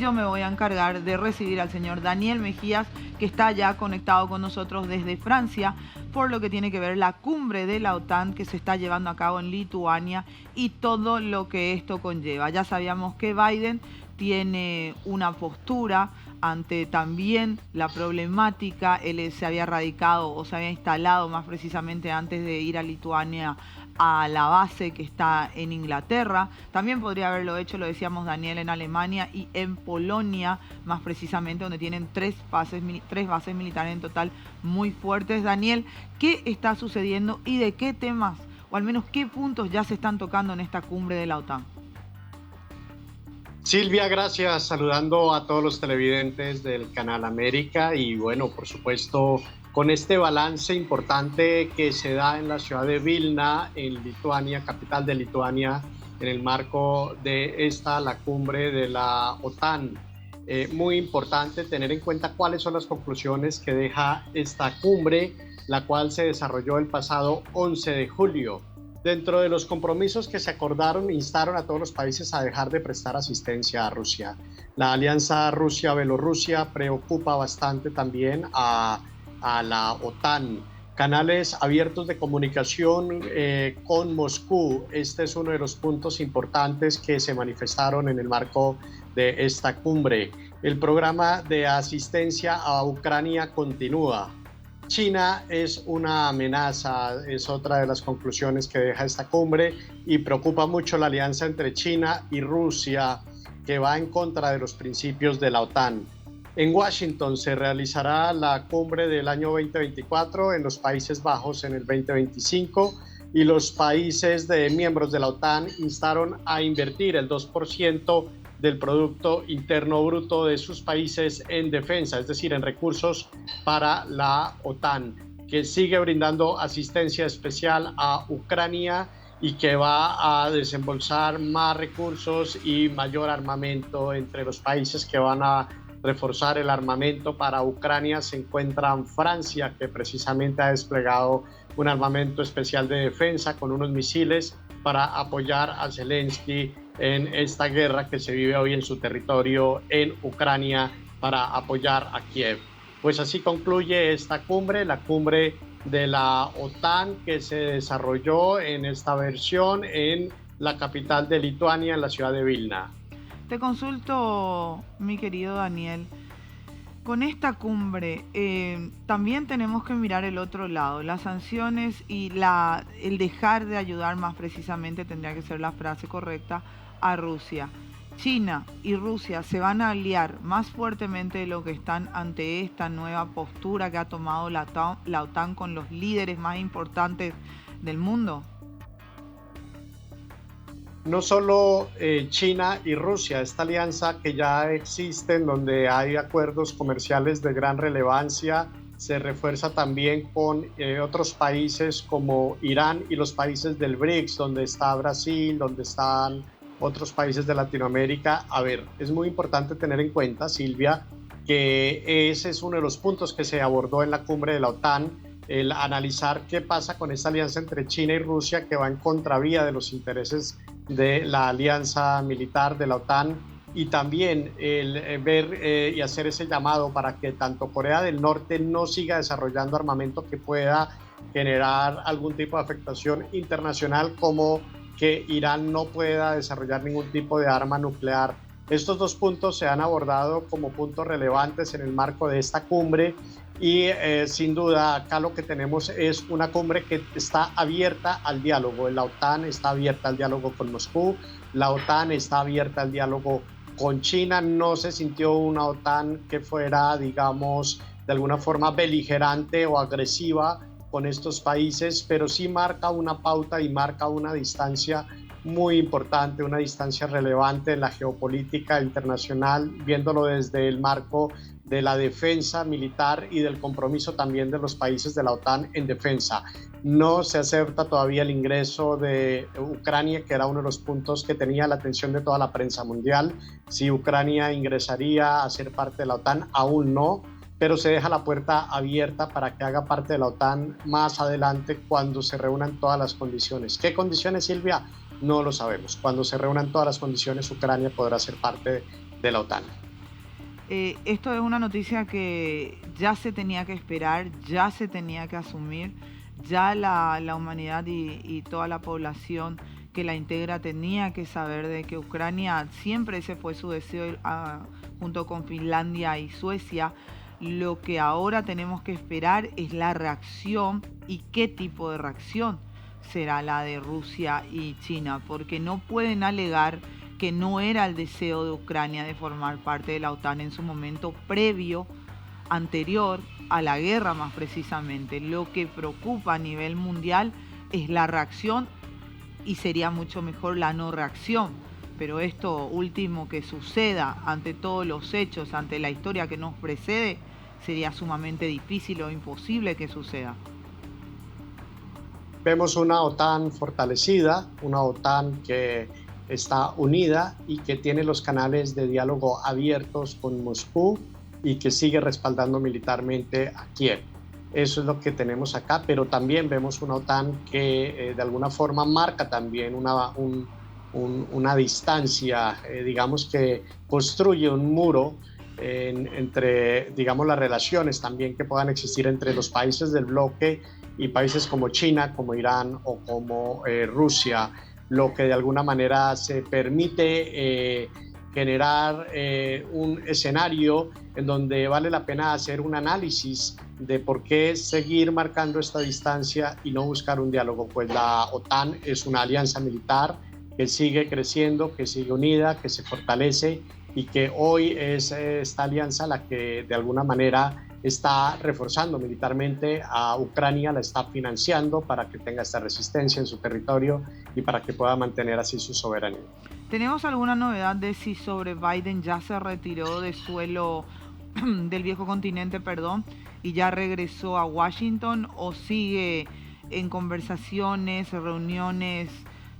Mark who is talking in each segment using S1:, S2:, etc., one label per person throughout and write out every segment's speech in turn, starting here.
S1: yo me voy a encargar de recibir al señor Daniel Mejías, que está ya conectado con nosotros desde Francia, por lo que tiene que ver la cumbre de la OTAN que se está llevando a cabo en Lituania y todo lo que esto conlleva. Ya sabíamos que Biden tiene una postura ante también la problemática. Él se había radicado o se había instalado más precisamente antes de ir a Lituania a la base que está en Inglaterra. También podría haberlo hecho, lo decíamos Daniel, en Alemania y en Polonia, más precisamente, donde tienen tres bases militares en total muy fuertes. Daniel, ¿qué está sucediendo y de qué temas, o al menos qué puntos ya se están tocando en esta cumbre de la OTAN?
S2: Silvia, gracias. Saludando a todos los televidentes del Canal América y bueno, por supuesto, con este balance importante que se da en la ciudad de Vilna, en Lituania, capital de Lituania, en el marco de la cumbre de la OTAN. Muy importante tener en cuenta cuáles son las conclusiones que deja esta cumbre, la cual se desarrolló el pasado 11 de julio. Dentro de los compromisos que se acordaron, instaron a todos los países a dejar de prestar asistencia a Rusia. La alianza Rusia-Bielorrusia preocupa bastante también a la OTAN. Canales abiertos de comunicación con Moscú. Este es uno de los puntos importantes que se manifestaron en el marco de esta cumbre. El programa de asistencia a Ucrania continúa. China es una amenaza, es otra de las conclusiones que deja esta cumbre y preocupa mucho la alianza entre China y Rusia, que va en contra de los principios de la OTAN. En Washington se realizará la cumbre del año 2024, en los Países Bajos en el 2025, y los países miembros de la OTAN instaron a invertir el 2% del Producto Interno Bruto de sus países en defensa, es decir, en recursos para la OTAN, que sigue brindando asistencia especial a Ucrania y que va a desembolsar más recursos y mayor armamento. Entre los países que van a reforzar el armamento para Ucrania se encuentran Francia, que precisamente ha desplegado un armamento especial de defensa con unos misiles para apoyar a Zelensky en esta guerra que se vive hoy en su territorio en Ucrania para apoyar a Kiev. Pues así concluye esta cumbre, la cumbre de la OTAN que se desarrolló en esta versión en la capital de Lituania, en la ciudad de Vilna.
S1: Te consulto, mi querido Daniel, con esta cumbre también tenemos que mirar el otro lado, las sanciones y el dejar de ayudar, más precisamente tendría que ser la frase correcta, a Rusia. China y Rusia se van a aliar más fuertemente de lo que están ante esta nueva postura que ha tomado la OTAN con los líderes más importantes del mundo.
S2: No solo China y Rusia, esta alianza que ya existe, en donde hay acuerdos comerciales de gran relevancia, se refuerza también con otros países como Irán y los países del BRICS, donde está Brasil, donde están otros países de Latinoamérica. A ver, es muy importante tener en cuenta, Silvia, que ese es uno de los puntos que se abordó en la cumbre de la OTAN, el analizar qué pasa con esta alianza entre China y Rusia, que va en contravía de los intereses de la alianza militar de la OTAN, y también el ver y hacer ese llamado para que tanto Corea del Norte no siga desarrollando armamento que pueda generar algún tipo de afectación internacional, como que Irán no pueda desarrollar ningún tipo de arma nuclear. Estos dos puntos se han abordado como puntos relevantes en el marco de esta cumbre y sin duda acá lo que tenemos es una cumbre que está abierta al diálogo. La OTAN está abierta al diálogo con Moscú, la OTAN está abierta al diálogo con China. No se sintió una OTAN que fuera, digamos, de alguna forma beligerante o agresiva con estos países, pero sí marca una pauta y marca una distancia muy importante, una distancia relevante en la geopolítica internacional, viéndolo desde el marco de la defensa militar y del compromiso también de los países de la OTAN en defensa. No se acepta todavía el ingreso de Ucrania, que era uno de los puntos que tenía la atención de toda la prensa mundial. Si Ucrania ingresaría a ser parte de la OTAN, aún no, pero se deja la puerta abierta para que haga parte de la OTAN más adelante cuando se reúnan todas las condiciones. ¿Qué condiciones, Silvia? No lo sabemos. Cuando se reúnan todas las condiciones, Ucrania podrá ser parte de la OTAN.
S1: Esto es una noticia que ya se tenía que esperar, ya se tenía que asumir, ya la humanidad y toda la población que la integra tenía que saber de que Ucrania, siempre ese fue su deseo, junto con Finlandia y Suecia. Lo que ahora tenemos que esperar es la reacción y qué tipo de reacción será la de Rusia y China, porque no pueden alegar que no era el deseo de Ucrania de formar parte de la OTAN en su momento previo, anterior a la guerra más precisamente. Lo que preocupa a nivel mundial es la reacción y sería mucho mejor la no reacción. Pero esto último que suceda ante todos los hechos, ante la historia que nos precede, sería sumamente difícil o imposible que suceda.
S2: Vemos una OTAN fortalecida, una OTAN que está unida y que tiene los canales de diálogo abiertos con Moscú y que sigue respaldando militarmente a Kiev. Eso es lo que tenemos acá, pero también vemos una OTAN que de alguna forma marca también una distancia, digamos que construye un muro entre, digamos, las relaciones también que puedan existir entre los países del bloque y países como China, como Irán o como Rusia, lo que de alguna manera se permite generar un escenario en donde vale la pena hacer un análisis de por qué seguir marcando esta distancia y no buscar un diálogo. Pues la OTAN es una alianza militar que sigue creciendo, que sigue unida, que se fortalece y que hoy es esta alianza la que de alguna manera está reforzando militarmente a Ucrania, la está financiando para que tenga esta resistencia en su territorio y para que pueda mantener así su soberanía.
S1: ¿Tenemos alguna novedad de si sobre Biden ya se retiró de suelo del viejo continente, y ya regresó a Washington, o sigue en conversaciones, reuniones,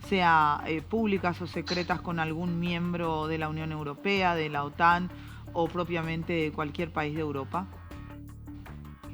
S1: sea públicas o secretas, con algún miembro de la Unión Europea, de la OTAN o propiamente de cualquier país de Europa?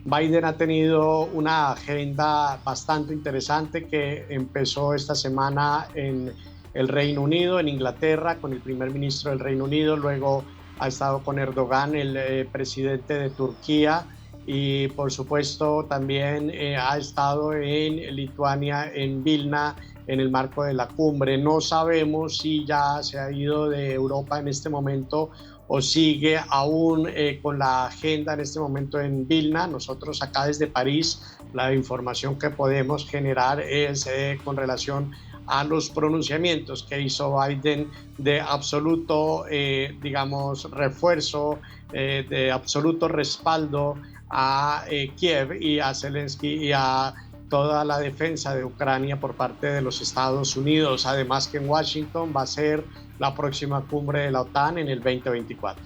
S2: Biden ha tenido una agenda bastante interesante que empezó esta semana en el Reino Unido, en Inglaterra, con el primer ministro del Reino Unido, luego ha estado con Erdogan, el presidente de Turquía, y por supuesto también ha estado en Lituania, en Vilna, en el marco de la cumbre. No sabemos si ya se ha ido de Europa en este momento o sigue aún con la agenda en este momento en Vilna. Nosotros acá desde París la información que podemos generar es con relación a los pronunciamientos que hizo Biden de absoluto, digamos, refuerzo, de absoluto respaldo a Kiev y a Zelensky y a toda la defensa de Ucrania por parte de los Estados Unidos. Además que en Washington va a ser la próxima cumbre de la OTAN en el 2024.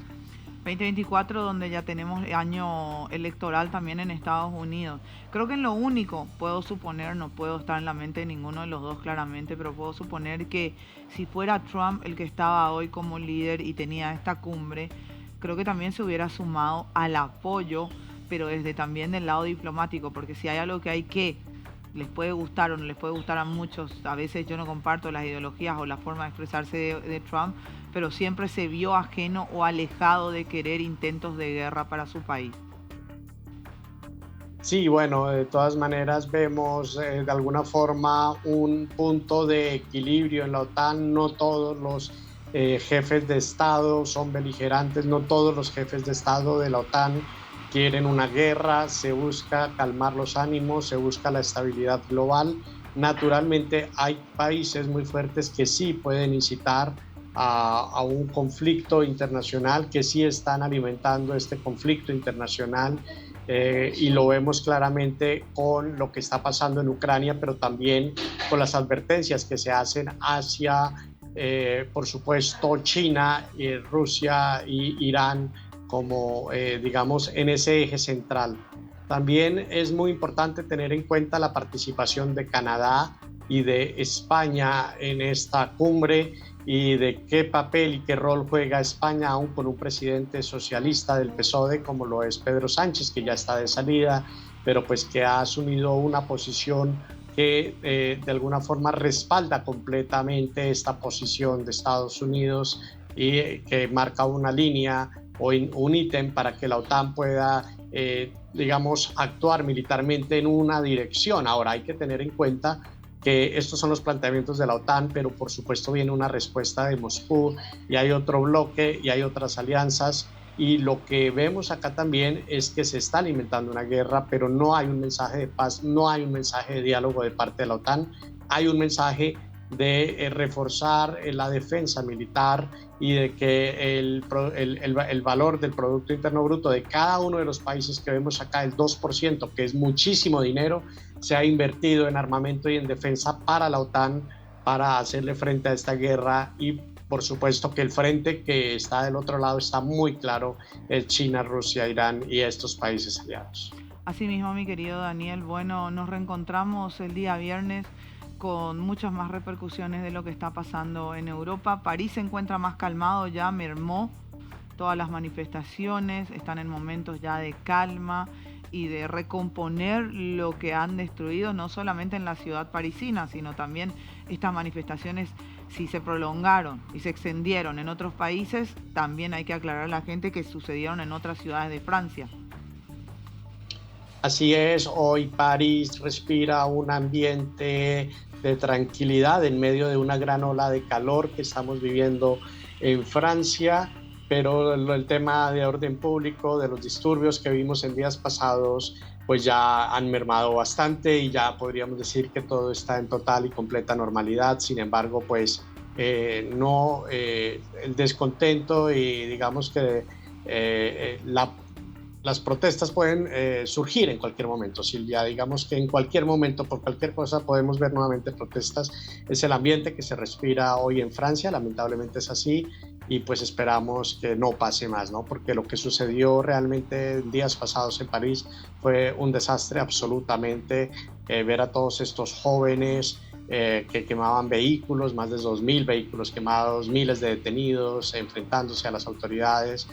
S1: 2024, donde ya tenemos año electoral también en Estados Unidos. Creo que en lo único, puedo suponer, no puedo estar en la mente de ninguno de los dos claramente, pero puedo suponer que si fuera Trump el que estaba hoy como líder y tenía esta cumbre, creo que también se hubiera sumado al apoyo, pero desde también del lado diplomático, porque si hay algo que hay que les puede gustar o no les puede gustar a muchos, a veces yo no comparto las ideologías o la forma de expresarse de Trump, pero siempre se vio ajeno o alejado de querer intentos de guerra para su país.
S2: Sí, bueno, de todas maneras vemos de alguna forma un punto de equilibrio en la OTAN. No todos los jefes de Estado son beligerantes, no todos los jefes de Estado de la OTAN quieren una guerra, se busca calmar los ánimos, se busca la estabilidad global. Naturalmente hay países muy fuertes que sí pueden incitar a un conflicto internacional, que sí están alimentando este conflicto internacional, y lo vemos claramente con lo que está pasando en Ucrania, pero también con las advertencias que se hacen hacia, por supuesto, China, Rusia y Irán, como digamos en ese eje central. También es muy importante tener en cuenta la participación de Canadá y de España en esta cumbre y de qué papel y qué rol juega España aún con un presidente socialista del PSOE como lo es Pedro Sánchez, que ya está de salida, pero pues que ha asumido una posición que de alguna forma respalda completamente esta posición de Estados Unidos y que marca una línea un ítem para que la OTAN pueda, digamos, actuar militarmente en una dirección. Ahora hay que tener en cuenta que estos son los planteamientos de la OTAN, pero por supuesto viene una respuesta de Moscú y hay otro bloque y hay otras alianzas. Y lo que vemos acá también es que se está alimentando una guerra, pero no hay un mensaje de paz, no hay un mensaje de diálogo de parte de la OTAN, hay un mensaje de reforzar la defensa militar y de que el valor del Producto Interno Bruto de cada uno de los países que vemos acá, el 2%, que es muchísimo dinero, se ha invertido en armamento y en defensa para la OTAN, para hacerle frente a esta guerra. Y por supuesto que el frente que está del otro lado está muy claro, es China, Rusia, Irán y estos países aliados.
S1: Así mismo, mi querido Daniel, bueno, nos reencontramos el día viernes con muchas más repercusiones de lo que está pasando en Europa. París se encuentra más calmado, ya mermó todas las manifestaciones, están en momentos ya de calma y de recomponer lo que han destruido, no solamente en la ciudad parisina, sino también estas manifestaciones, si se prolongaron y se extendieron en otros países, también hay que aclarar a la gente que sucedieron en otras ciudades de Francia.
S2: Así es, hoy París respira un ambiente de tranquilidad en medio de una gran ola de calor que estamos viviendo en Francia, pero el tema de orden público, de los disturbios que vimos en días pasados, pues ya han mermado bastante y ya podríamos decir que todo está en total y completa normalidad. Sin embargo, pues no, el descontento y digamos que las protestas pueden surgir en cualquier momento, Silvia. Digamos que en cualquier momento, por cualquier cosa, podemos ver nuevamente protestas. Es el ambiente que se respira hoy en Francia, lamentablemente es así, y pues esperamos que no pase más, ¿no? Porque lo que sucedió realmente en días pasados en París fue un desastre absolutamente. Ver a todos estos jóvenes que quemaban vehículos, más de 2.000 vehículos quemados, miles de detenidos, enfrentándose a las autoridades.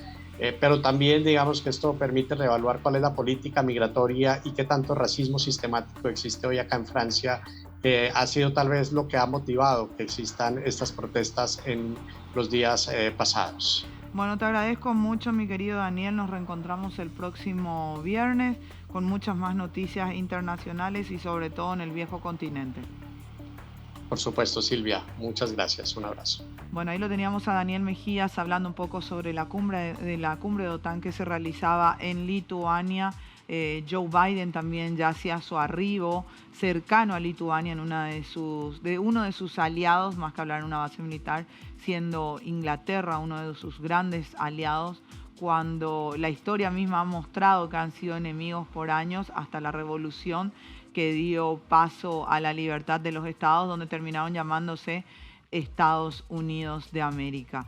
S2: Pero también digamos que esto permite reevaluar cuál es la política migratoria y qué tanto racismo sistemático existe hoy acá en Francia, que ha sido tal vez lo que ha motivado que existan estas protestas en los días pasados.
S1: Bueno, te agradezco mucho, mi querido Daniel. Nos reencontramos el próximo viernes con muchas más noticias internacionales y sobre todo en el viejo continente.
S2: Por supuesto, Silvia. Muchas gracias. Un abrazo.
S1: Bueno, ahí lo teníamos a Daniel Mejías hablando un poco sobre la cumbre de OTAN que se realizaba en Lituania. Joe Biden también ya hacía su arribo cercano a Lituania en uno de sus aliados, más que hablar en una base militar, siendo Inglaterra uno de sus grandes aliados, cuando la historia misma ha mostrado que han sido enemigos por años hasta la revolución que dio paso a la libertad de los estados, donde terminaron llamándose Estados Unidos de América.